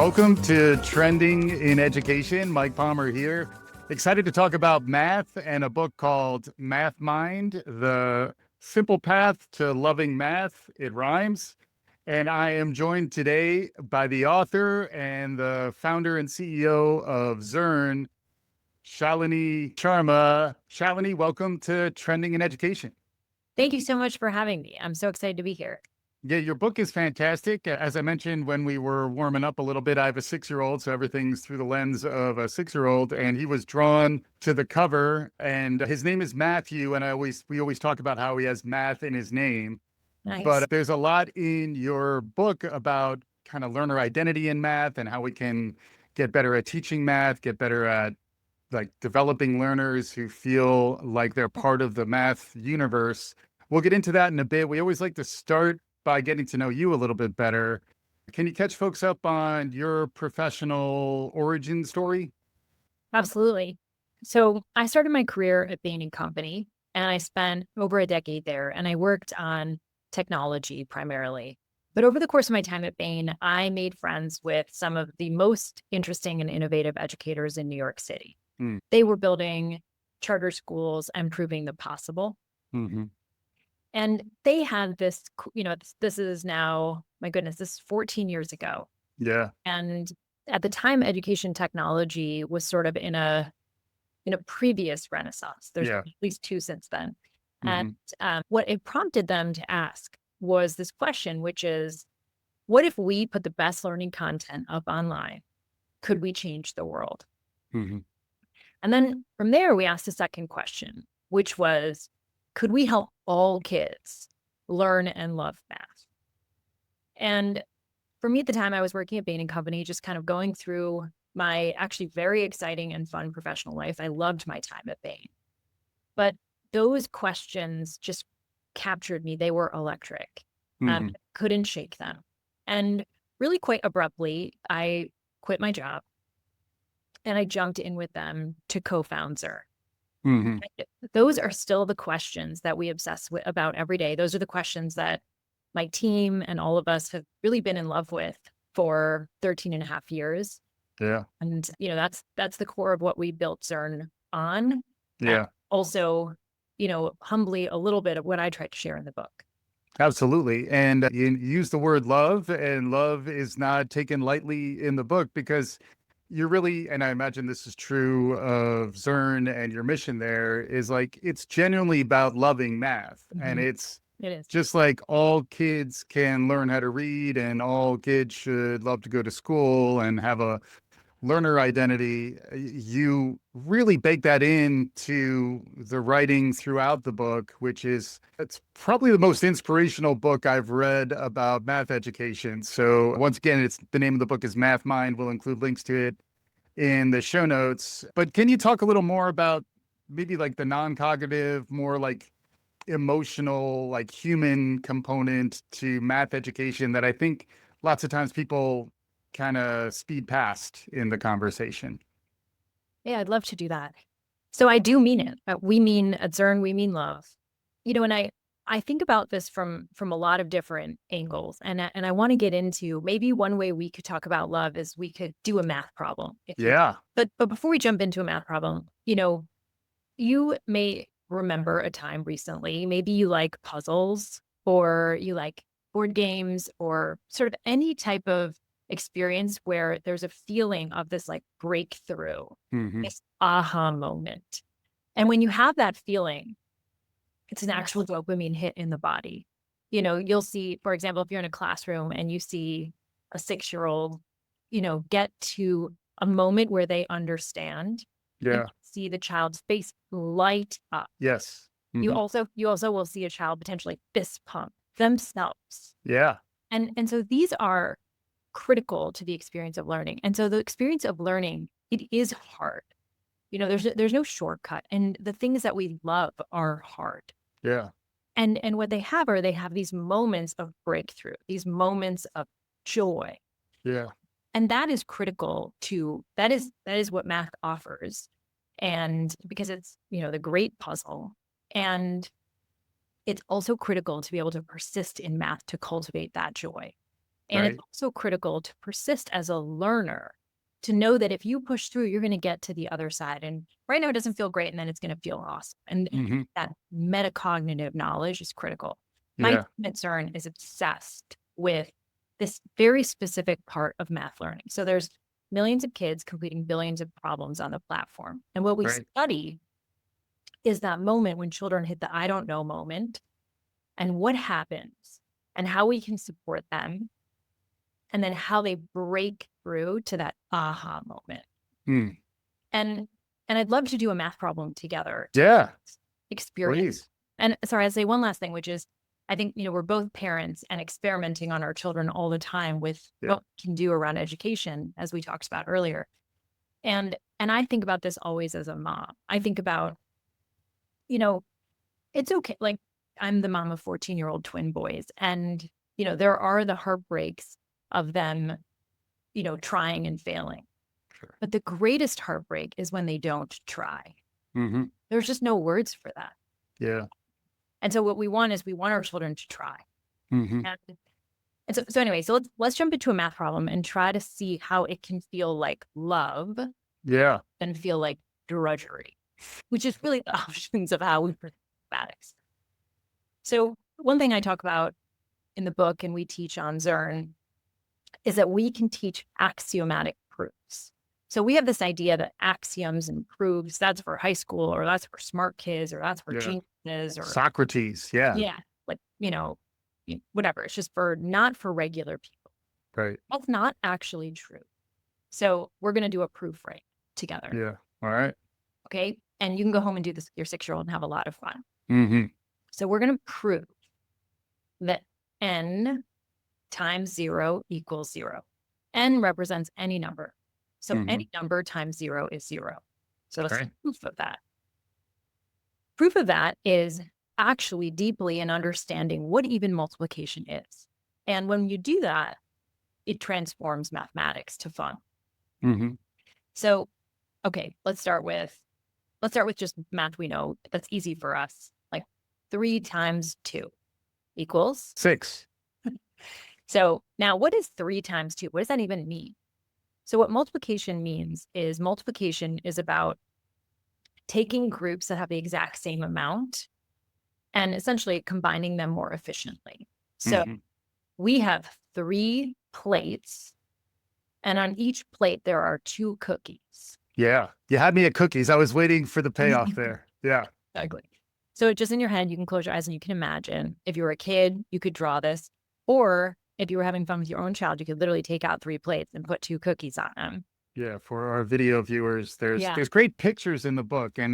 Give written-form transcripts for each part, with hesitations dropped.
Welcome to Trending in Education. Mike Palmer here. Excited to talk about math and a book called Math Mind, The Simple Path to Loving Math. It rhymes. And I am joined today by the author and the founder and CEO of Zearn, Shalinee Sharma. Shalinee, welcome to Trending in Education. Thank you so much for having me. I'm so excited to be here. Yeah, your book is fantastic. As I mentioned when we were warming up a little bit, I have a 6-year-old, so everything's through the lens of a 6-year-old, and he was drawn to the cover, and his name is Matthew, and we always talk about how he has math in his name. Nice. But there's a lot in your book about kind of learner identity in math and how we can get better at teaching math, get better at like developing learners who feel like they're part of the math universe. We'll get into that in a bit. We always like to start by getting to know you a little bit better. Can you catch folks up on your professional origin story? Absolutely. So I started my career at Bain and Company, and I spent over a decade there, and I worked on technology primarily. But over the course of my time at Bain, I made friends with some of the most interesting and innovative educators in New York City. They were building charter schools and proving the possible. Mm-hmm. And they had this, this is now, my goodness, this is 14 years ago. Yeah. And at the time, education technology was sort of in a previous renaissance. There's at least two since then. Mm-hmm. And what it prompted them to ask was this question, which is, what if we put the best learning content up online? Could we change the world? Mm-hmm. And then from there, we asked the second question, which was, could we help all kids learn and love math? And for me at the time, I was working at Bain and Company, just kind of going through my actually very exciting and fun professional life. I loved my time at Bain. But those questions just captured me. They were electric. Couldn't shake them. And really quite abruptly, I quit my job and I jumped in with them to co-found Zearn. Mm-hmm. Those are still the questions that we obsess about every day. Those are the questions that my team and all of us have really been in love with for 13 and a half years. Yeah. And, that's the core of what we built Zearn on. Yeah. Also, humbly a little bit of what I tried to share in the book. Absolutely. And you use the word love, and love is not taken lightly in the book because you're really, and I imagine this is true of Zearn and your mission there, is like, it's genuinely about loving math. Mm-hmm. And it is just like all kids can learn how to read and all kids should love to go to school and have a learner identity. You really bake that into the writing throughout the book, it's probably the most inspirational book I've read about math education. So once again, the name of the book is Math Mind. We'll include links to it in the show notes. But can you talk a little more about maybe like the non-cognitive, more like emotional, like human component to math education that I think lots of times people kind of speed past in the conversation? Yeah, I'd love to do that. So I do mean it. We mean at Zearn, we mean love. And I think about this from a lot of different angles. And I want to get into maybe one way we could talk about love is we could do a math problem. But before we jump into a math problem, you may remember a time recently, maybe you like puzzles or you like board games or sort of any type of experience where there's a feeling of this like breakthrough, this aha moment. And when you have that feeling, it's an actual dopamine hit in the body. You'll see, for example, if you're in a classroom and you see a 6-year-old, get to a moment where they understand. Yeah. See the child's face light up. Yes. Mm-hmm. You also will see a child potentially fist pump themselves. Yeah. And so these are critical to the experience of learning. And so the experience of learning, it is hard. There's no shortcut. And the things that we love are hard. Yeah. And what they have these moments of breakthrough, these moments of joy. Yeah. And that is critical that is what math offers. And because it's, the great puzzle. And it's also critical to be able to persist in math to cultivate that joy. And it's Right. also critical to persist as a learner, to know that if you push through, you're going to get to the other side. And right now it doesn't feel great, and then it's going to feel awesome. And Hmm. that metacognitive knowledge is critical. My Yeah. team at Zearn is obsessed with this very specific part of math learning. So there's millions of kids completing billions of problems on the platform. And what we Right. study is that moment when children hit the I don't know moment, and what happens and how we can support them, and then how they break through to that aha moment. Mm. And I'd love to do a math problem together to Yeah. experience. Please. And sorry, I'll say one last thing, which is I think, we're both parents and experimenting on our children all the time with Yeah. what we can do around education, as we talked about earlier. And I think about this always as a mom. I think about, it's okay. Like, I'm the mom of 14-year-old twin boys. And, there are the heartbreaks of them, trying and failing. Sure. But the greatest heartbreak is when they don't try. Hmm. There's just no words for that. Yeah. And so what we want is we want our children to try. Hmm. And so anyway, so let's jump into a math problem and try to see how it can feel like love Yeah. and feel like drudgery, which is really the options of how we present mathematics. So one thing I talk about in the book and we teach on Zearn is that we can teach axiomatic proofs. So we have this idea that axioms and proofs, that's for high school, or that's for smart kids, or that's for Yeah. geniuses, or Socrates. Yeah. like, whatever. It's just not for regular people. Right. That's not actually true. So we're going to do a proof right together. Yeah. All right. Okay. And you can go home and do this with your 6-year-old and have a lot of fun. Hmm. So we're going to prove that n times 0 equals 0. N represents any number. So any number times 0 is 0. So let's Okay. proof of that. Proof of that is actually deeply in understanding what even multiplication is. And when you do that, it transforms mathematics to fun. Hmm. So, okay, let's start with just math we know that's easy for us. Like 3 times 2 equals 6. So now what is 3 times 2? What does that even mean? So what multiplication means is multiplication is about taking groups that have the exact same amount and essentially combining them more efficiently. So we have 3 plates, and on each plate there are 2 cookies. Yeah. You had me at cookies. I was waiting for the payoff there. Yeah. Exactly. So just in your head, you can close your eyes and you can imagine. If you were a kid, you could draw this. Or if you were having fun with your own child, you could literally take out 3 plates and put 2 cookies on them. Yeah. For our video viewers, there's Yeah. there's great pictures in the book, and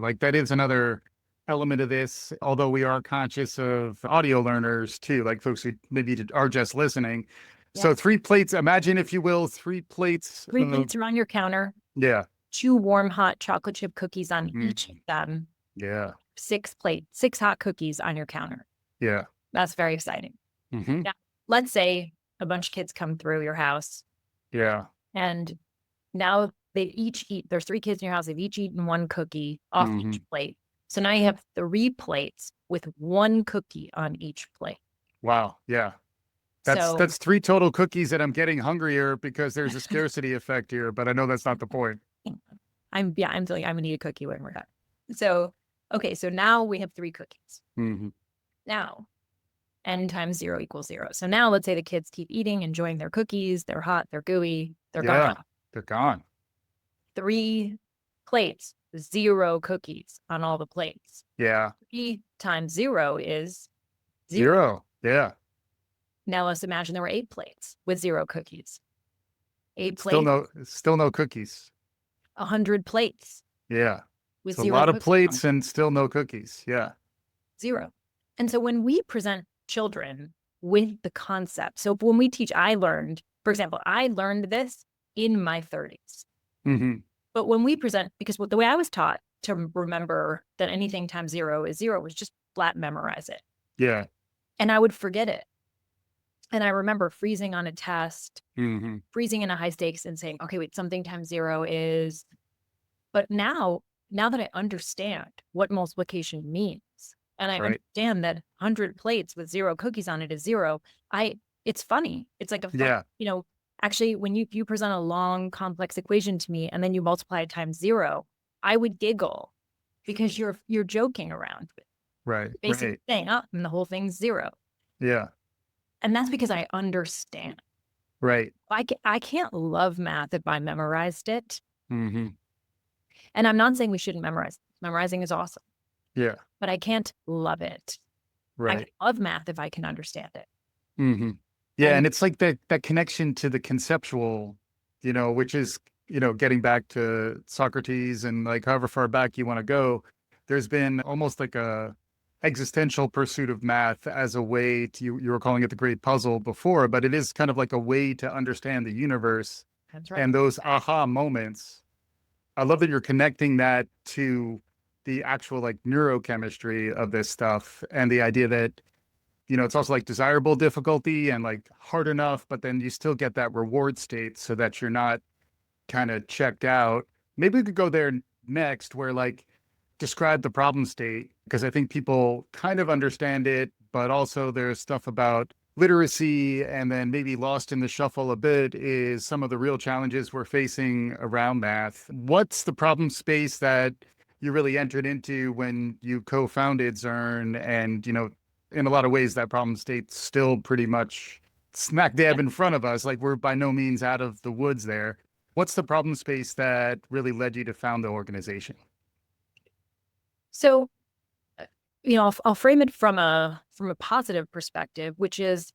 like that is another element of this. Although we are conscious of audio learners too, like folks who maybe are just listening. So Yeah. 3 plates. Imagine, if you will, 3 plates. 3 plates are on your counter, Yeah. 2 warm, hot chocolate chip cookies on each of Mhm. them, Yeah. 6 hot cookies on your counter. Yeah. That's very exciting. Hmm. Now, let's say a bunch of kids come through your house Yeah. and now there's 3 kids in your house. They've each eaten 1 cookie off each plate. So now you have 3 plates with 1 cookie on each plate. Wow. Yeah. So That's 3 total cookies, and I'm getting hungrier because there's a scarcity effect here, but I know that's not the point. I'm gonna eat a cookie when we're done. So, okay, so now we have 3 cookies. Hmm. Now, n times 0 equals 0. So now let's say the kids keep eating, enjoying their cookies. They're hot, they're gooey, they're Yeah. gone. They're gone. 3 plates, 0 cookies on all the plates. Yeah. 3 times 0 is 0. 0. Yeah. Now let's imagine there were 8 plates with 0 cookies. 8 Still plates, no cookies. 100 plates Yeah. with It's a 0 lot of cookies. plates and still no cookies. Yeah. 0. And so when we present children with the concept, so when we teach, for example, I learned this in my 30s. Hmm. But when we present, because the way I was taught to remember that anything times 0 is 0 was just flat memorize it. Yeah. And I would forget it. And I remember freezing on a test, Hmm. freezing in a high stakes and saying, okay, wait, something times 0 is. But now that I understand what multiplication means, and I Right. understand that 100 plates with 0 cookies on it is 0, I it's funny. It's like a fun, Yeah. actually, when you present a long, complex equation to me and then you multiply it times 0, I would giggle because you're joking around with Right. basically Right. saying, oh, and the whole thing's 0. Yeah. And that's because I understand. Right. I can't love math if I memorized it. Mm-hmm. And I'm not saying we shouldn't memorize. Memorizing is awesome, Yeah. but I can't love it. I can Right. love math if I can understand it. Mm-hmm. Yeah. And And it's like that connection to the conceptual, which is, getting back to Socrates and like however far back you want to go, there's been almost like a existential pursuit of math as a way to, you were calling it the great puzzle before, but it is kind of like a way to understand the universe that's right. and those aha moments. I love that you're connecting that to the actual like neurochemistry of this stuff and the idea that, it's also like desirable difficulty and like hard enough, but then you still get that reward state so that you're not kind of checked out. Maybe we could go there next where like describe the problem state because I think people kind of understand it, but also there's stuff about literacy and then maybe lost in the shuffle a bit is some of the real challenges we're facing around math. What's the problem space that you really entered into when you co-founded Zearn? And, in a lot of ways, that problem state's still pretty much smack Yeah. dab in front of us. Like we're by no means out of the woods there. What's the problem space that really led you to found the organization? So, I'll frame it from a positive perspective, which is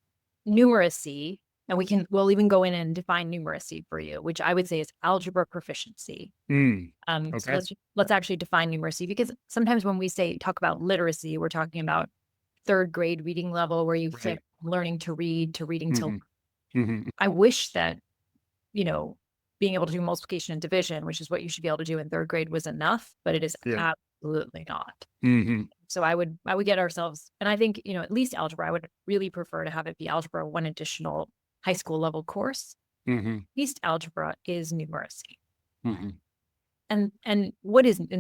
numeracy. And we'll even go in and define numeracy for you, which I would say is algebra proficiency. Mm, So okay. let's actually define numeracy, because sometimes when we talk about literacy, we're talking about 3rd grade reading level where you flip Right. learning to read to reading to. Hmm. Hmm. I wish that, being able to do multiplication and division, which is what you should be able to do in 3rd grade, was enough, but it is Yeah. absolutely not. Hmm. So I would get ourselves, and I think, at least algebra, I would really prefer to have it be algebra, one additional high school level course. Hmm. At least algebra is numeracy. Hmm.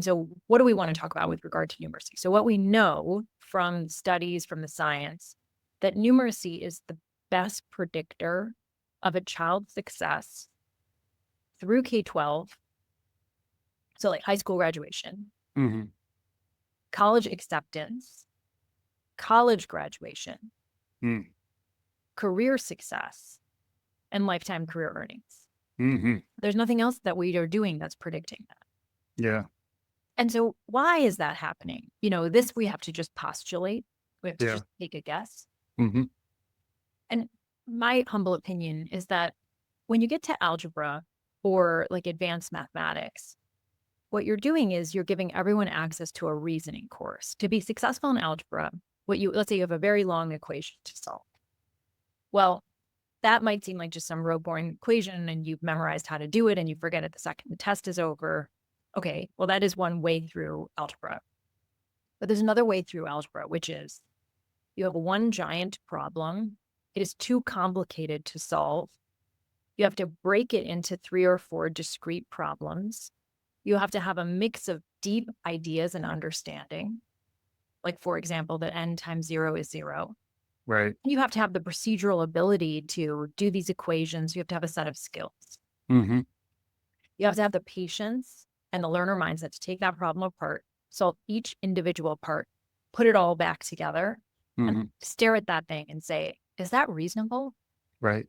So what do we want to talk about with regard to numeracy? So what we know from studies from the science, that numeracy is the best predictor of a child's success through K-12. So like high school graduation, Hmm. college acceptance, college graduation, Hmm. career success, and lifetime career earnings. Hmm. There's nothing else that we are doing that's predicting that. Yeah. And so why is that happening? This we have to just postulate. We have to Yeah. just take a guess. Hmm. And my humble opinion is that when you get to algebra or like advanced mathematics, what you're doing is you're giving everyone access to a reasoning course. To be successful in algebra, let's say you have a very long equation to solve. Well, that might seem like just some rote boring equation and you've memorized how to do it and you forget it the second the test is over. Okay, well, that is one way through algebra. But there's another way through algebra, which is you have one giant problem. It is too complicated to solve. You have to break it into 3 or 4 discrete problems. You have to have a mix of deep ideas and understanding. Like, for example, that n times 0 is 0. Right. You have to have the procedural ability to do these equations. You have to have a set of skills. Hmm. You have to have the patience and the learner mindset to take that problem apart, solve each individual part, put it all back together, and Hmm. stare at that thing and say, is that reasonable? Right.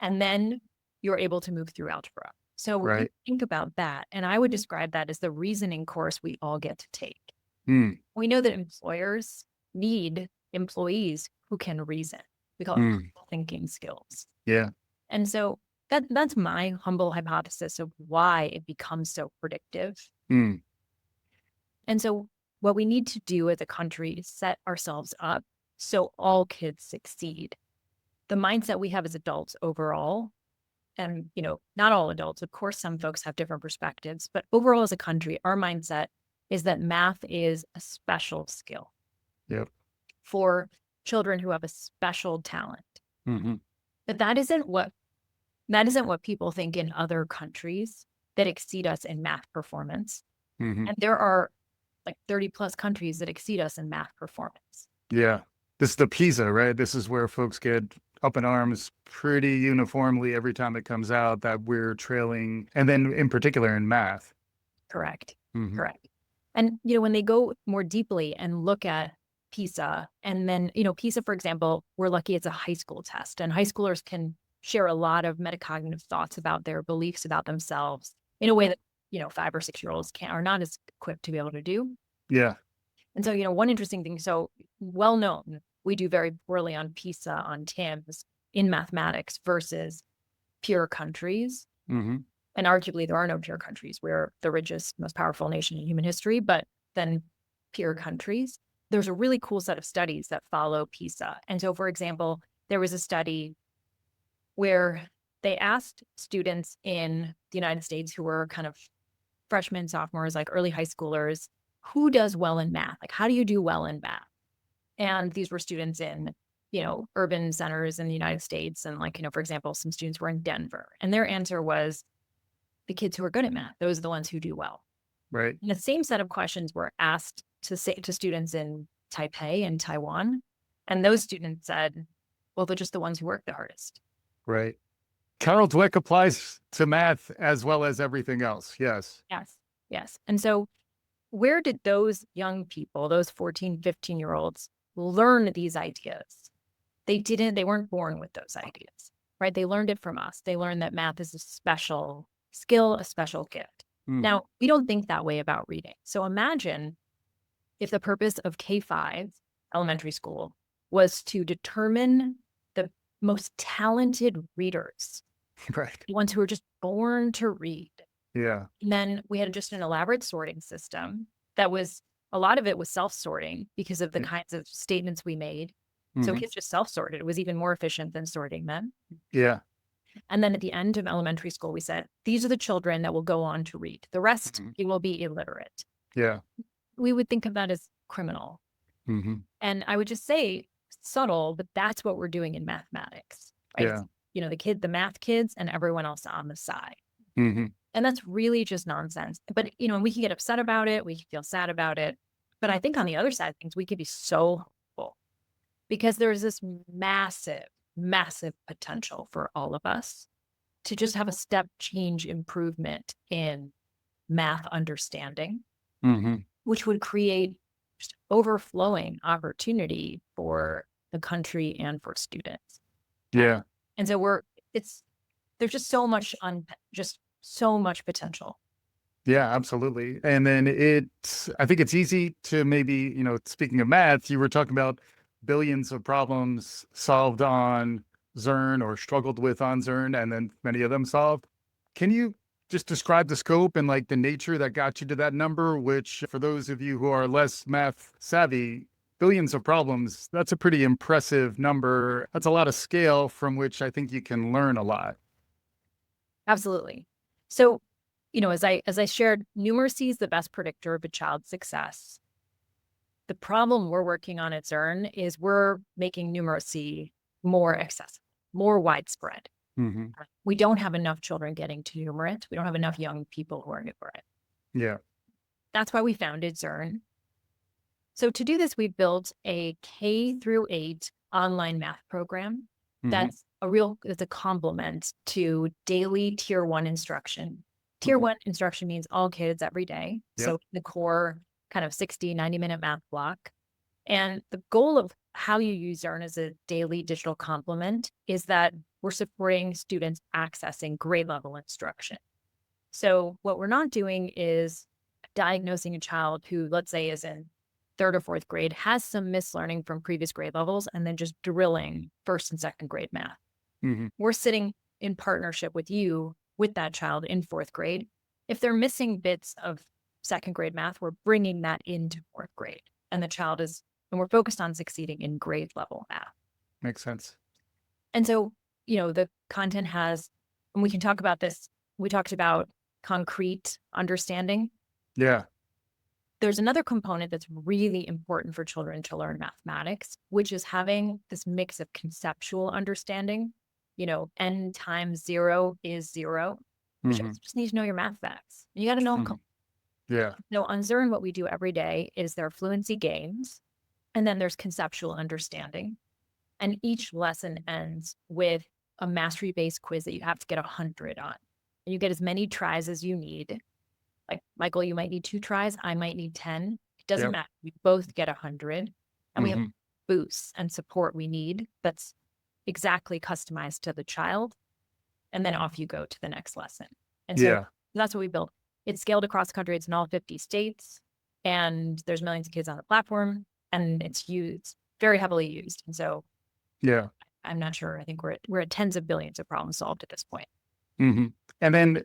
And then you're able to move through algebra. So you Right. think about that. And I would describe that as the reasoning course we all get to take. Mm. We know that employers need employees who can reason. We call it Mm. critical thinking skills. Yeah. And so that's my humble hypothesis of why it becomes so predictive. Mm. And so what we need to do as a country is set ourselves up so all kids succeed. The mindset we have as adults overall, and not all adults, of course, some folks have different perspectives, but overall as a country, our mindset is that math is a special skill Yep. for children who have a special talent. Hmm. But that isn't what people think in other countries that exceed us in math performance. Hmm. And there are like 30 plus countries that exceed us in math performance. Yeah. This is the PISA, right? This is where folks get up in arms pretty uniformly every time it comes out that we're trailing, and then in particular in math. Correct. Hmm. Correct. And, when they go more deeply and look at PISA, and then, PISA, for example, we're lucky it's a high school test, and high schoolers can share a lot of metacognitive thoughts about their beliefs about themselves in a way that, 5 or 6-year-olds are not as equipped to be able to do. Yeah. And so, one interesting thing, so well known, we do very poorly on PISA, on TIMS in mathematics versus peer countries. Hmm. And arguably, there are no peer countries. We're the richest, most powerful nation in human history, but then peer countries. There's a really cool set of studies that follow PISA. And so, for example, there was a study where they asked students in the United States who were kind of freshmen, sophomores, like early high schoolers, who does well in math? Like, how do you do well in math? And these were students in, urban centers in the United States. And like, for example, some students were in Denver. And their answer was the kids who are good at math. Those are the ones who do well. Right. And the same set of questions were asked to students in Taipei and Taiwan. And those students said, well, they're just the ones who work the hardest. Right. Carol Dweck applies to math as well as everything else. Yes. Yes. Yes. And so where did those young people, those 14, 15-year-olds, learn these ideas? They weren't born with those ideas, right? They learned it from us. They learned that math is a special skill, a special gift. Now, we don't think that way about reading. So imagine if the purpose of K-5 elementary school was to determine the most talented readers, Right. the ones who are just born to read. Yeah. And then we had just an elaborate sorting system that was, a lot of it was self-sorting because of the kinds of statements we made. So kids just self-sorted. It was even more efficient than sorting them. Yeah. And then at the end of elementary school, we said, these are the children that will go on to read. The rest, you will be illiterate. Yeah. We would think of that as criminal. Hmm. And I would just say, subtle, but that's what we're doing in mathematics, right? Yeah. The math kids and everyone else on the side. Hmm. And that's really just nonsense. But, we can get upset about it. We can feel sad about it. But I think on the other side of things, we could be so hopeful because there's this massive, massive potential for all of us to just have a step change improvement in math understanding, which would create just overflowing opportunity for the country and for students. Yeah. And so there's just so much so much potential. Yeah, absolutely. And then I think it's easy to maybe, speaking of math, you were talking about billions of problems solved on Zearn or struggled with on Zearn, and then many of them solved. Can you just describe the scope and like the nature that got you to that number, which for those of you who are less math savvy, billions of problems, that's a pretty impressive number. That's a lot of scale from which I think you can learn a lot. Absolutely. So, as I shared, numeracy is the best predictor of a child's success. The problem we're working on at Zearn is we're making numeracy more accessible, more widespread. We don't have enough children getting to numerate. We don't have enough young people who are numerate. Yeah. That's why we founded Zearn. So to do this, we've built a K-8 online math program that's a complement to daily Tier 1 instruction. Tier 1 instruction means all kids every day. Yep. So the core kind of 60, 90-minute math block. And the goal of how you use Zearn as a daily digital complement is that we're supporting students accessing grade level instruction. So what we're not doing is diagnosing a child who, let's say, is in 3rd or 4th grade, has some mislearning from previous grade levels, and then just drilling 1st and 2nd grade math. We're sitting in partnership with you with that child in 4th grade. If they're missing bits of 2nd grade math, we're bringing that into 4th grade. And and we're focused on succeeding in grade level math. Makes sense. And so, the content and we can talk about this, we talked about concrete understanding. Yeah. There's another component that's really important for children to learn mathematics, which is having this mix of conceptual understanding. N times 0 is 0. You just need to know your math facts. You got to know them. Yeah. On Zearn, what we do every day is there are fluency games, and then there's conceptual understanding. And each lesson ends with a mastery-based quiz that you have to get 100 on. And you get as many tries as you need. Like, Michael, you might need 2 tries. I might need 10. It doesn't Yep. matter. We both get 100. And we have Mhm. boosts and support we need that's exactly customized to the child. And then off you go to the next lesson. And so Yeah. that's what we built. It's scaled across the country. It's in all 50 states. And there's millions of kids on the platform. And it's used, very heavily used. And so Yeah. I'm not sure. I think we're at tens of billions of problems solved at this point. And then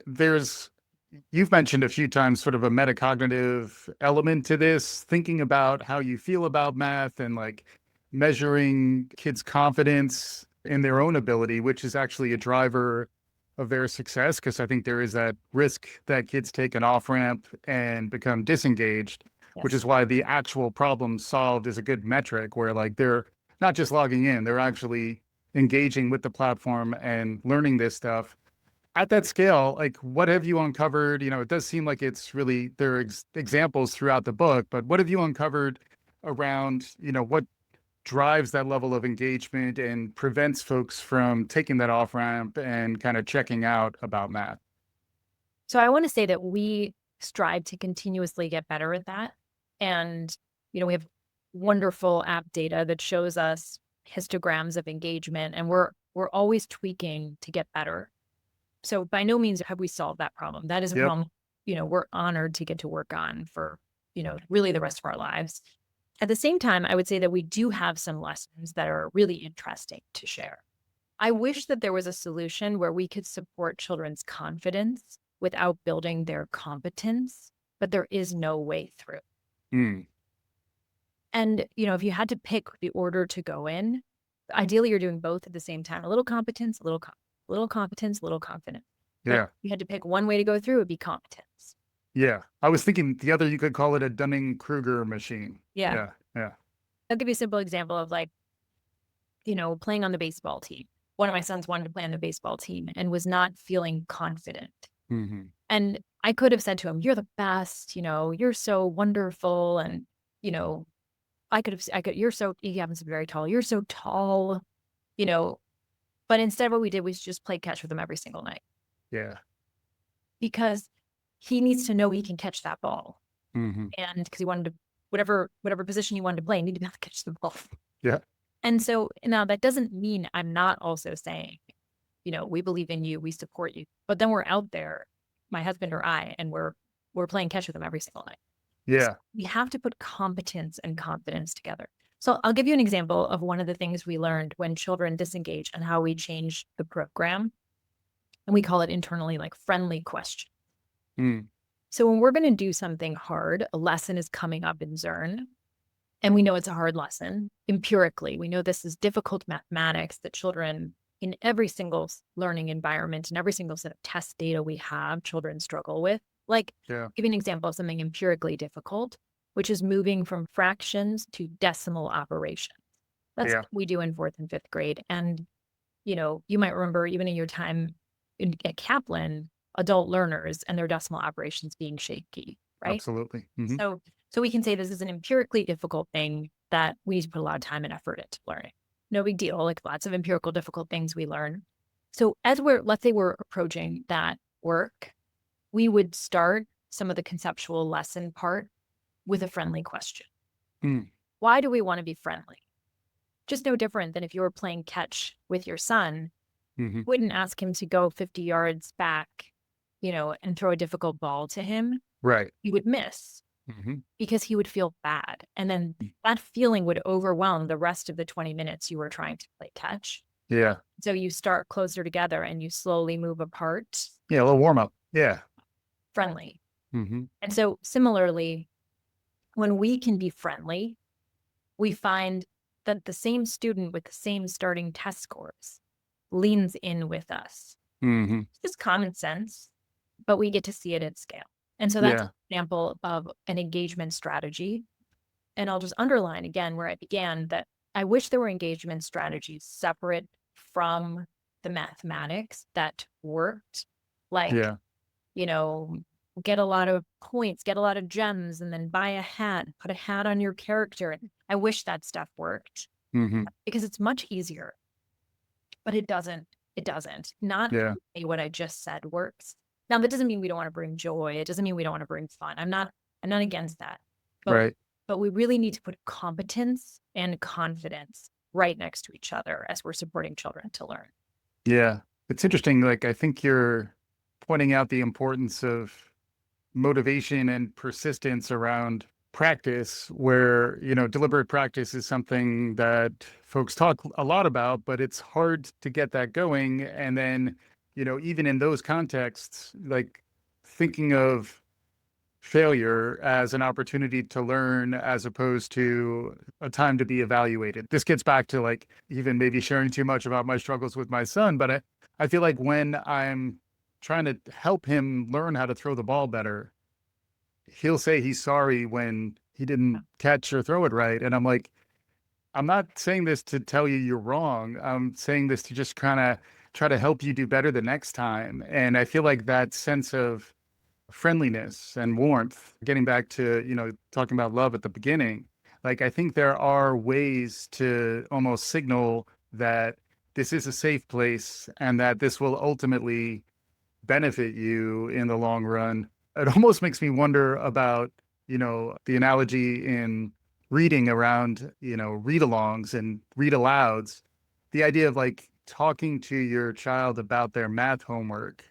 you've mentioned a few times sort of a metacognitive element to this, thinking about how you feel about math and like measuring kids' confidence in their own ability, which is actually a driver of their success. Cause I think there is that risk that kids take an off ramp and become disengaged, which Yes. is why the actual problem solved is a good metric where like they're not just logging in, they're actually engaging with the platform and learning this stuff at that scale. Like, what have you uncovered? It does seem like it's really there are examples throughout the book, but what have you uncovered around, what drives that level of engagement and prevents folks from taking that off ramp and kind of checking out about math? So I want to say that we strive to continuously get better at that. And, we have wonderful app data that shows us histograms of engagement, and we're always tweaking to get better. So by no means have we solved that problem. That is a Yep. problem, we're honored to get to work on for, really the rest of our lives. At the same time, I would say that we do have some lessons that are really interesting to share. I wish that there was a solution where we could support children's confidence without building their competence, but there is no way through. Mm. And, if you had to pick the order to go in, ideally you're doing both at the same time, a little competence, little competence, little confidence. But Yeah. you had to pick one way to go through, it would be competence. Yeah. I was thinking the other, you could call it a Dunning-Kruger machine. Yeah. Yeah. Yeah. I'll give you a simple example of like, playing on the baseball team. One of my sons wanted to play on the baseball team and was not feeling confident. Hmm. And I could have said to him, "You're the best, you're so wonderful." And, you know, you're so, he happens to be very tall. You're so tall, you know, but instead what we did was just play catch with him every single night Yeah. because he needs to know he can catch that ball. Hmm. And because he wanted to, whatever position he wanted to play, he needed to be able to catch the ball. Yeah. And so now that doesn't mean I'm not also saying, we believe in you, we support you, but then we're out there, my husband or I, and we're playing catch with them every single night. So Yeah. we have to put competence and confidence together. So I'll give you an example of one of the things we learned when children disengage and how we change the program. And we call it internally like friendly question. Mm. So when we're going to do something hard, a lesson is coming up in Zearn, and we know it's a hard lesson empirically. We know this is difficult mathematics that children in every single learning environment and every single set of test data we have, children struggle with. Like, Yeah. give you an example of something empirically difficult, which is moving from fractions to decimal operations. That's Yeah. what we do in 4th and 5th grade. And, you might remember even in your time at Kaplan, adult learners and their decimal operations being shaky, right? Absolutely. Hmm. So we can say this is an empirically difficult thing that we need to put a lot of time and effort into learning. No big deal, like lots of empirical difficult things we learn. So as let's say we're approaching that work, we would start some of the conceptual lesson part with a friendly question. Mm. Why do we want to be friendly? Just no different than if you were playing catch with your son, Hmm. wouldn't ask him to go 50 yards back, and throw a difficult ball to him. Right. He would miss Hmm. because he would feel bad. And then that feeling would overwhelm the rest of the 20 minutes you were trying to play catch. Yeah. So you start closer together and you slowly move apart, Yeah. A little warm up. Yeah. friendly. Hmm. And so similarly, when we can be friendly, we find that the same student with the same starting test scores leans in with us. Hmm. It's just common sense, but we get to see it at scale. And so that's Yeah. an example of an engagement strategy. And I'll just underline again where I began that I wish there were engagement strategies separate from the mathematics that worked. Like, Yeah. get a lot of points, get a lot of gems, and then buy a hat, put a hat on your character. I wish that stuff worked. Hmm. because it's much easier, but it doesn't. Not Yeah. what I just said works. Now, that doesn't mean we don't want to bring joy. It doesn't mean we don't want to bring fun. I'm not against that. But Right. but we really need to put competence and confidence right next to each other as we're supporting children to learn. Yeah. It's interesting. Like, I think you're pointing out the importance of motivation and persistence around practice, where, deliberate practice is something that folks talk a lot about, but it's hard to get that going. And then, even in those contexts, like thinking of failure as an opportunity to learn as opposed to a time to be evaluated. This gets back to like even maybe sharing too much about my struggles with my son, but I feel like when I'm trying to help him learn how to throw the ball better, he'll say he's sorry when he didn't catch or throw it right. And I'm like, I'm not saying this to tell you you're wrong. I'm saying this to just kind of try to help you do better the next time. And I feel like that sense of friendliness and warmth, getting back to, talking about love at the beginning, like I think there are ways to almost signal that this is a safe place and that this will ultimately benefit you in the long run. It almost makes me wonder about, the analogy in reading around, read alongs and read alouds, the idea of like talking to your child about their math homework.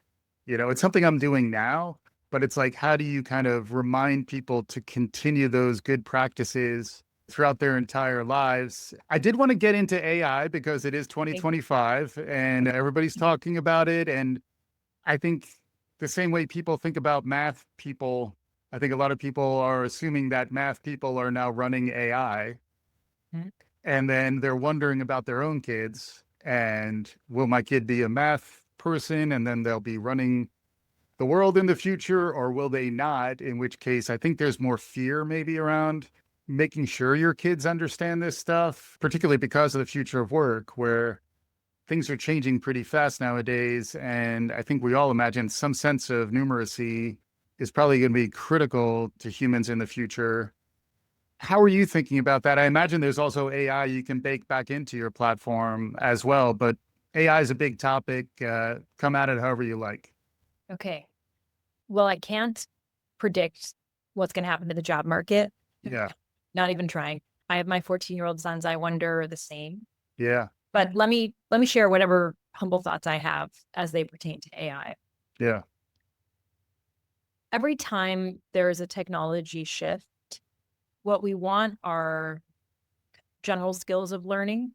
It's something I'm doing now, but it's like, how do you kind of remind people to continue those good practices throughout their entire lives? I did want to get into AI because it is Okay. 2025 and everybody's talking about it. And I think the same way people think about math people, I think a lot of people are assuming that math people are now running AI. Mhm. And then they're wondering about their own kids. And will my kid be a math person? And then they'll be running the world in the future, or will they not? In which case, I think there's more fear maybe around making sure your kids understand this stuff, particularly because of the future of work, where things are changing pretty fast nowadays. And I think we all imagine some sense of numeracy is probably going to be critical to humans in the future. How are you thinking about that? I imagine there's also AI you can bake back into your platform as well, but AI is a big topic. Come at it however you like. Okay. Well, I can't predict what's going to happen to the job market. Yeah. Not even trying. I have my 14-year-old sons. I wonder the same. Yeah. But let me share whatever humble thoughts I have as they pertain to AI. Yeah. Every time there is a technology shift, what we want are general skills of learning,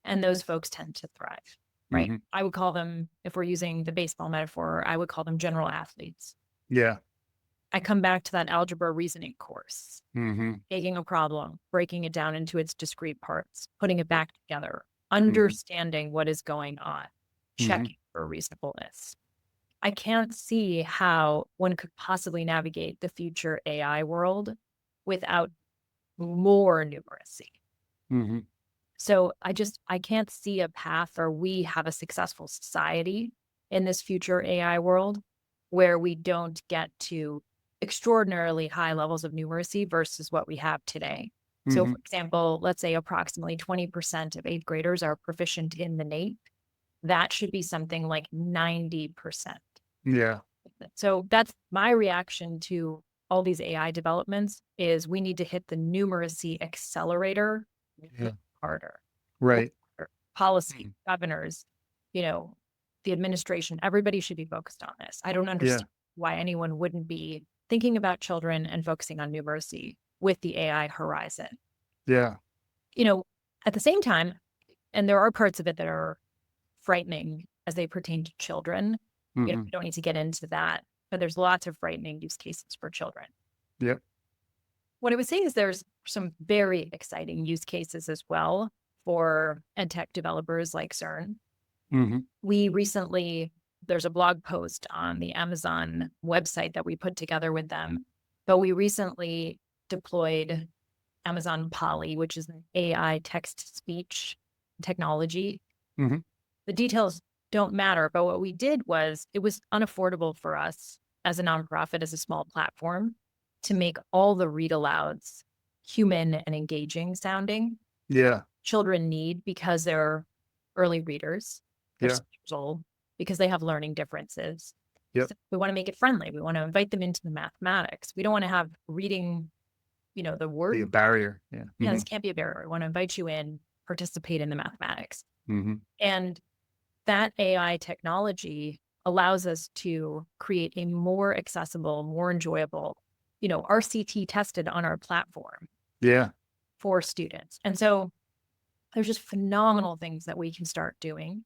and those folks tend to thrive, right? Hmm. I would call them, if we're using the baseball metaphor, I would call them general athletes. Yeah. I come back to that algebra reasoning course, Hmm. taking a problem, breaking it down into its discrete parts, putting it back together, Hmm. understanding what is going on, Hmm. checking for reasonableness. I can't see how one could possibly navigate the future AI world without more numeracy. Hmm. So I can't see a path where we have a successful society in this future AI world where we don't get to extraordinarily high levels of numeracy versus what we have today. So, Hmm. for example, let's say approximately 20% of eighth graders are proficient in the NAEP. That should be something like 90%. Yeah. So that's my reaction to all these AI developments is we need to hit the numeracy accelerator Yeah. harder. Right. Policy, governors, you know, the administration, everybody should be focused on this. I don't Yeah. understand why anyone wouldn't be thinking about children and focusing on numeracy with the AI horizon. Yeah. You know, at the same time, and there are parts of it that are frightening as they pertain to children. Hmm. We don't need to get into that, but there's lots of frightening use cases for children. Yep. What I would say is there's some very exciting use cases as well for ed tech developers like Zearn. Hmm. There's a blog post on the Amazon website that we put together with them, but we recently deployed Amazon Polly, which is an AI text to speech technology. Hmm. The details don't matter, but what we did was it was unaffordable for us as a nonprofit, as a small platform, to make all the read alouds human and engaging sounding. Yeah. children need because they're early readers, they're Yeah. 6 years old, because they have learning differences. Yep. So we want to make it friendly. We want to invite them into the mathematics. We don't want to have reading, the The word. barrier. Yeah. Yeah, this can't be a barrier. We want to invite you in, participate in the mathematics. Mm-hmm. And that AI technology allows us to create a more accessible, more enjoyable, RCT tested on our platform Yeah. for students. And so there's just phenomenal things that we can start doing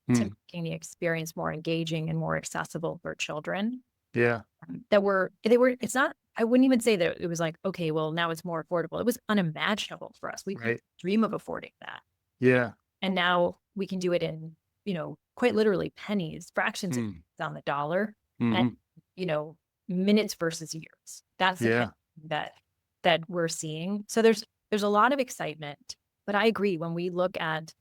to Mm. making the experience more engaging and more accessible for children. Yeah. It's not, I wouldn't even say that it was like, okay, well, now it's more affordable. It was unimaginable for us. We could Right. dream of affording that. Yeah. And now we can do it in, quite literally pennies, fractions of Mm. on the dollar, and, Mm-hmm. minutes versus years. That's the kind Yeah. of thing that we're seeing. So there's a lot of excitement, but I agree when we look at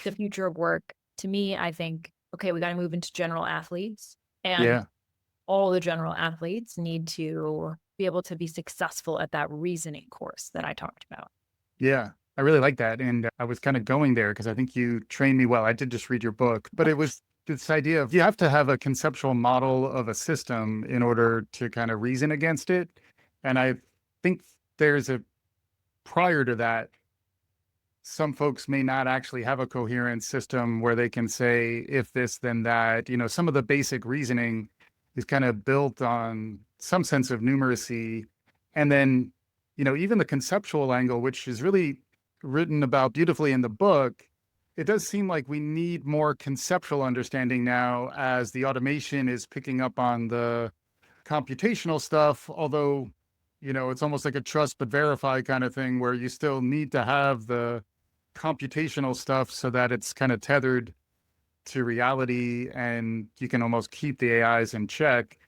the future of work, to me, I think, okay, we got to move into general athletes, and Yeah. all the general athletes need to be able to be successful at that reasoning course that I talked about. Yeah. I really like that. And I was kind of going there because I think you trained me well. I did just read your book, but it was this idea of you have to have a conceptual model of a system in order to kind of reason against it. And I think there's a prior to that, some folks may not actually have a coherent system where they can say, if this, then that. Some of the basic reasoning is kind of built on some sense of numeracy. And then, even the conceptual angle, which is really written about beautifully in the book, it does seem like we need more conceptual understanding now as the automation is picking up on the computational stuff, although, it's almost like a trust but verify kind of thing where you still need to have the computational stuff so that it's kind of tethered to reality and you can almost keep the AIs in check.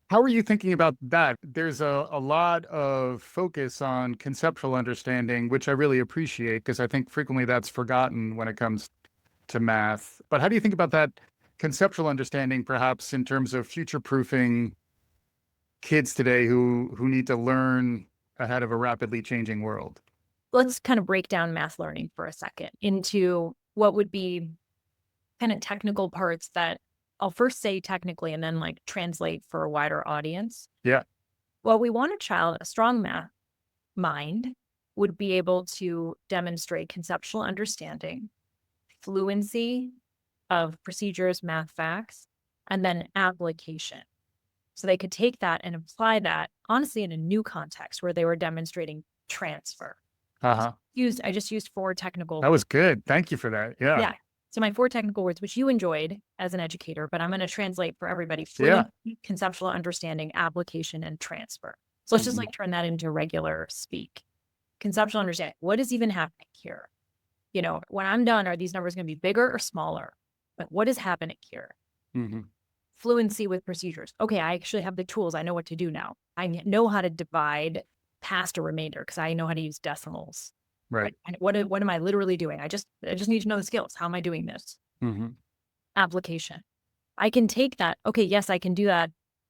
How are you thinking about that? There's a lot of focus on conceptual understanding, which I really appreciate because I think frequently that's forgotten when it comes to math. But how do you think about that conceptual understanding, perhaps in terms of future proofing kids today who need to learn ahead of a rapidly changing world? Let's kind of break down math learning for a second into what would be kind of technical parts that I'll first say technically and then like translate for a wider audience. Yeah. Well, we want a strong math mind would be able to demonstrate conceptual understanding, fluency of procedures, math facts, and then application. So they could take that and apply that honestly in a new context where they were demonstrating transfer. Uh-huh. I just used 4 technical. That was good. Thank you for that. Yeah. Yeah. So my 4 technical words, which you enjoyed as an educator, but I'm going to translate for everybody: Yeah. fluency, conceptual understanding, application, and transfer. So let's just like turn that into regular speak. Conceptual understanding. What is even happening here? When I'm done, are these numbers going to be bigger or smaller? Like, what is happening here? Mm-hmm. Fluency with procedures. Okay, I actually have the tools. I know what to do now. I know how to divide past a remainder because I know how to use decimals. Right. And what am I literally doing? I just need to know the skills. How am I doing this? Mm-hmm. Application. I can take that. Okay, yes, I can do that.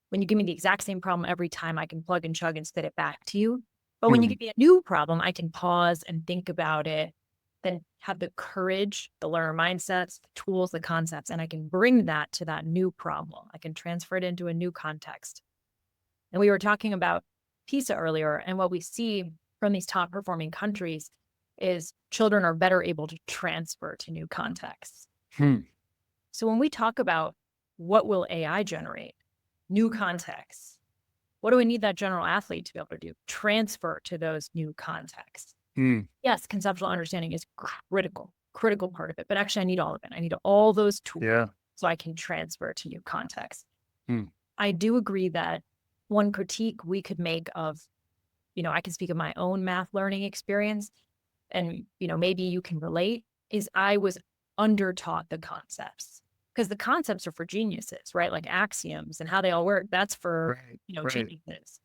When you give me the exact same problem every time, I can plug and chug and spit it back to you. But when you give me a new problem, I can pause and think about it, then have the courage, the learner mindsets, the tools, the concepts, and I can bring that to that new problem. I can transfer it into a new context. And we were talking about PISA earlier, and what we see from these top performing countries is children are better able to transfer to new contexts. So when we talk about what will AI generate, new contexts, what do we need that general athlete to be able to do? Transfer to those new contexts. Yes, conceptual understanding is critical part of it, but actually I need all of it. I need all those tools so I can transfer to new contexts. I do agree that one critique we could make of, I can speak of my own math learning experience, and, maybe you can relate, is I was under-taught the concepts because the concepts are for geniuses, right? Like axioms and how they all work. That's for, geniuses.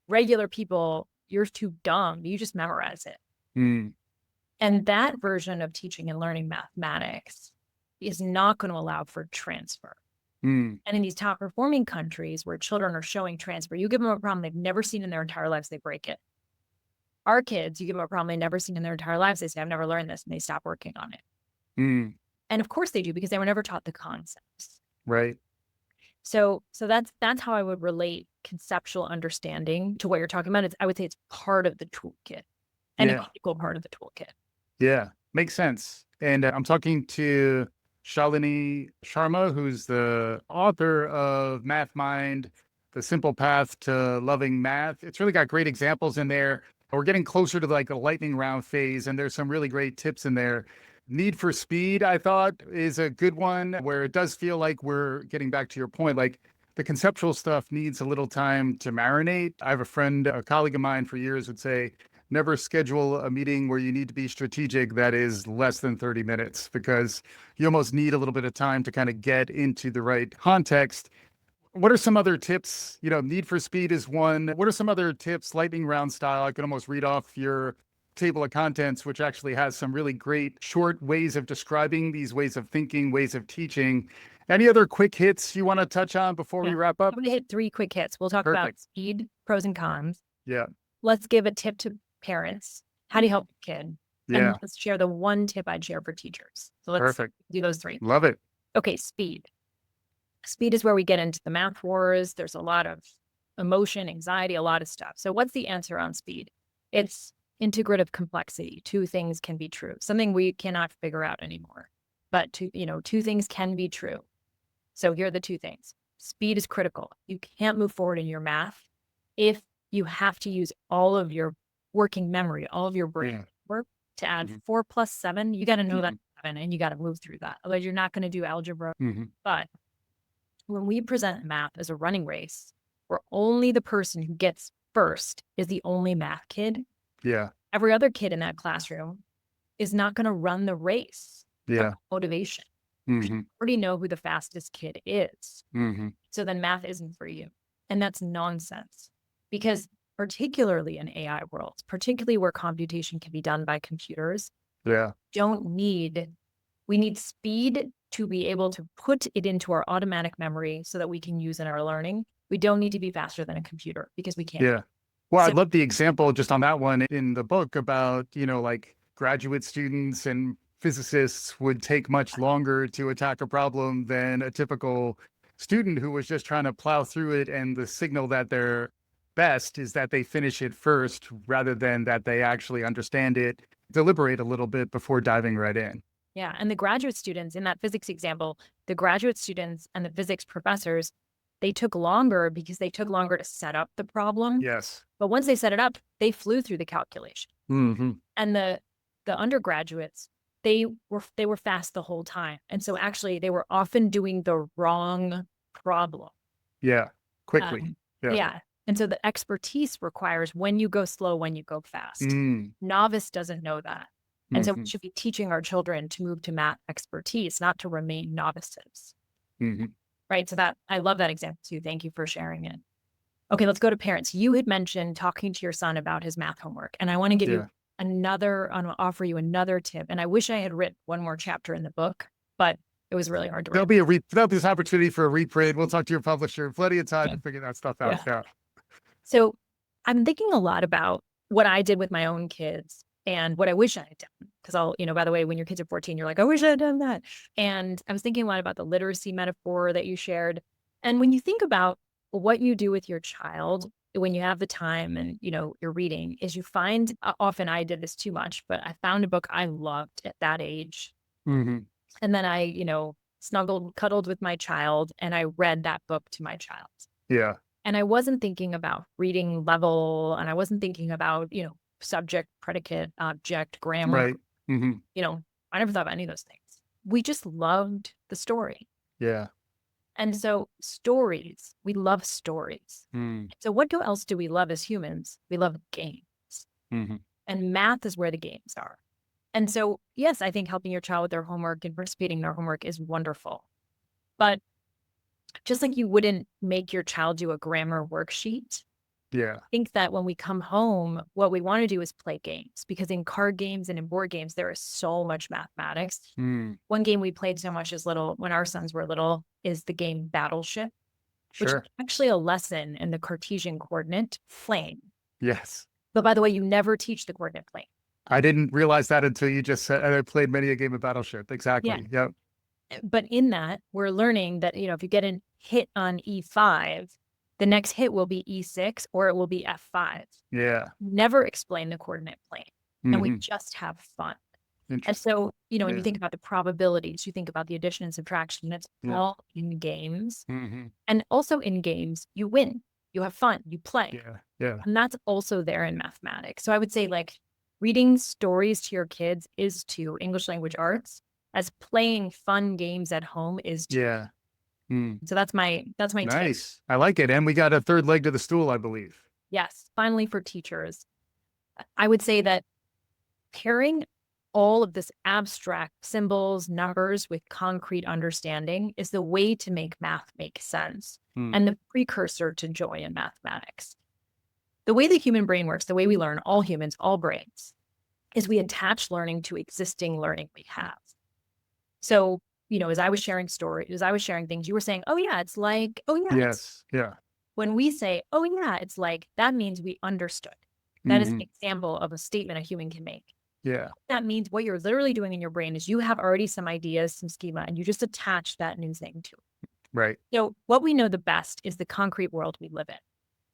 Regular people, you're too dumb. You just memorize it. And that version of teaching and learning mathematics is not going to allow for transfer. And in these top performing countries where children are showing transfer, you give them a problem they've never seen in their entire lives, they break it. Our kids, you give them a problem they've never seen in their entire lives. They say, I've never learned this. And they stop working on it. Mm, And of course they do, because they were never taught the concepts. right. So that's how I would relate conceptual understanding to what you're talking about. I would say it's part of the toolkit, and a Yeah. critical part of the toolkit. Yeah. Makes sense. And I'm talking to Shalinee Sharma, who's the author of Math Mind, The Simple Path to Loving Math. It's really got great examples in there. We're getting closer to like the lightning round phase, and there's some really great tips in there. Need for Speed, I thought, is a good one where it does feel like we're getting back to your point. Like the conceptual stuff needs a little time to marinate. I have a friend, a colleague of mine for years would say, never schedule a meeting where you need to be strategic that is less than 30 minutes, because you almost need a little bit of time to kind of get into the right context. What are some other tips? Need for Speed is one. What are some other tips, lightning round style? I could almost read off your table of contents, which actually has some really great short ways of describing these ways of thinking, ways of teaching. Any other quick hits you want to touch on before we wrap up? I'm going to hit 3 quick hits. We'll talk about speed, pros and cons. Yeah. Let's give a tip to parents. How do you help your kid? Yeah. And let's share the one tip I'd share for teachers. So let's do those 3. Love it. Okay, speed. Speed is where we get into the math wars. There's a lot of emotion, anxiety, a lot of stuff. So what's the answer on speed? It's integrative complexity. 2 things can be true. Something we cannot figure out anymore. But 2 things can be true. So here are the 2 things. Speed is critical. You can't move forward in your math if you have to use all of your working memory, all of your brain work to add 4 plus 7. You got to know that 7, and you got to move through that. Otherwise, you're not going to do algebra. But when we present math as a running race, where only the person who gets first is the only math kid, every other kid in that classroom is not going to run the race. Motivation. You already know who the fastest kid is. So then math isn't for you. And that's nonsense. Because particularly in AI worlds, particularly where computation can be done by computers, we need speed to be able to put it into our automatic memory so that we can use in our learning. We don't need to be faster than a computer, because we can't. Yeah. Well, I love the example just on that one in the book about, like graduate students and physicists would take much longer to attack a problem than a typical student who was just trying to plow through it. And the signal that they're best is that they finish it first rather than that they actually understand it, deliberate a little bit before diving right in. Yeah. And the graduate students in that physics example, the graduate students and the physics professors, they took longer because they took longer to set up the problem. Yes. But once they set it up, they flew through the calculation. And the undergraduates, they were fast the whole time. And so actually they were often doing the wrong problem. Yeah. Quickly. And so the expertise requires when you go slow, when you go fast. Novice doesn't know that. And so we should be teaching our children to move to math expertise, not to remain novices. Right. So I love that example too. Thank you for sharing it. Okay, let's go to parents. You had mentioned talking to your son about his math homework, and I want to give you offer you another tip. And I wish I had written one more chapter in the book, but it was really hard to write. There'll be this opportunity for a reprint. We'll talk to your publisher. Plenty of time to figure that stuff out. Yeah. So I'm thinking a lot about what I did with my own kids and what I wish I had done. Because by the way, when your kids are 14, you're like, I wish I had done that. And I was thinking a lot about the literacy metaphor that you shared. And when you think about what you do with your child, when you have the time and, you're reading, is you find, often I did this too much, but I found a book I loved at that age. And then I, cuddled with my child, and I read that book to my child. Yeah. And I wasn't thinking about reading level, and I wasn't thinking about, subject, predicate, object, grammar. Right. I never thought about any of those things. We just loved the story. Yeah. And so stories, we love stories. So what else do we love as humans? We love games. And math is where the games are. And so, yes, I think helping your child with their homework and participating in their homework is wonderful. But just like you wouldn't make your child do a grammar worksheet, I think that when we come home, what we want to do is play games, because in card games and in board games, there is so much mathematics. One game we played so much when our sons were little is the game Battleship, which is actually a lesson in the Cartesian coordinate plane. Yes. But by the way, you never teach the coordinate plane. I didn't realize that until you just said, I played many a game of Battleship. Exactly. Yep. But in that, we're learning that, if you get a hit on E5, the next hit will be E6 or it will be F5. Yeah. Never explain the coordinate plane. And we Mhm. just have fun. And Interesting. so, when Yeah. you think about the probabilities, you think about the addition and subtraction, it's Yeah. all in games. Mhm. And also in games, you win, you have fun, you play. Yeah. Yeah. And that's also there in mathematics. So I would say, like, reading stories to your kids is to English language arts, as playing fun games at home is to. Yeah. Mm. So that's my tip. Nice. I like it. And we got a third leg to the stool, I believe. Yes. Finally, for teachers, I would say that pairing all of this abstract symbols, numbers with concrete understanding is the way to make math make sense and the precursor to joy in mathematics. The way the human brain works, the way we learn, all humans, all brains, is we attach learning to existing learning we have. So, as I was sharing stories, as I was sharing things, you were saying, oh yeah, it's like, oh yeah. Yes. Yeah. When we say, oh yeah, it's like, that means we understood. That is an example of a statement a human can make. Yeah. That means what you're literally doing in your brain is you have already some ideas, some schema, and you just attach that new thing to it. Right. So what we know the best is the concrete world we live in,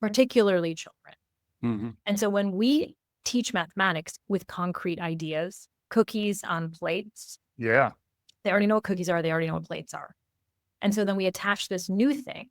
particularly children. And so when we teach mathematics with concrete ideas, cookies on plates, Yeah. they already know what cookies are, they already know what plates are. And so then we attach this new thing,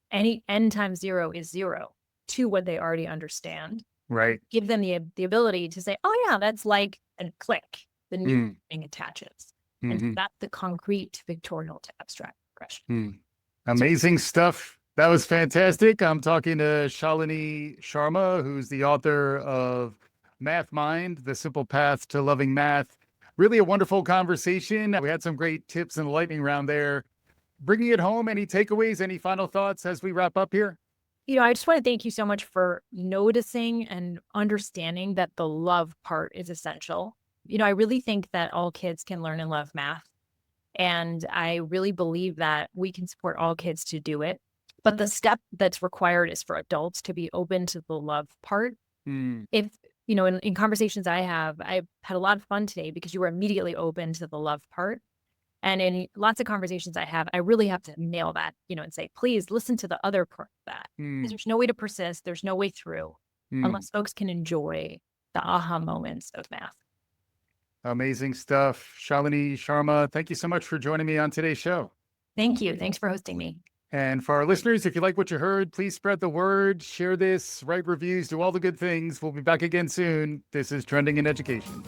any n times 0 is 0, to what they already understand. Right. Give them the ability to say, oh yeah, that's like, and click, the new thing attaches. And so that's the concrete vectorial to abstract progression. Amazing stuff. That was fantastic. I'm talking to Shalinee Sharma, who's the author of Math Mind, The Simple Path to Loving Math. Really a wonderful conversation. We had some great tips in the lightning round there. Bringing it home, any takeaways, any final thoughts as we wrap up here? I just want to thank you so much for noticing and understanding that the love part is essential. I really think that all kids can learn and love math. And I really believe that we can support all kids to do it. But the step that's required is for adults to be open to the love part. If, in conversations I've had a lot of fun today because you were immediately open to the love part. And in lots of conversations I have, I really have to nail that, and say, please listen to the other part of that. Because there's no way to persist. There's no way through unless folks can enjoy the aha moments of math. Amazing stuff. Shalinee Sharma, thank you so much for joining me on today's show. Thank you. Thanks for hosting me. And for our listeners, if you like what you heard, please spread the word, share this, write reviews, do all the good things. We'll be back again soon. This is Trending in Education.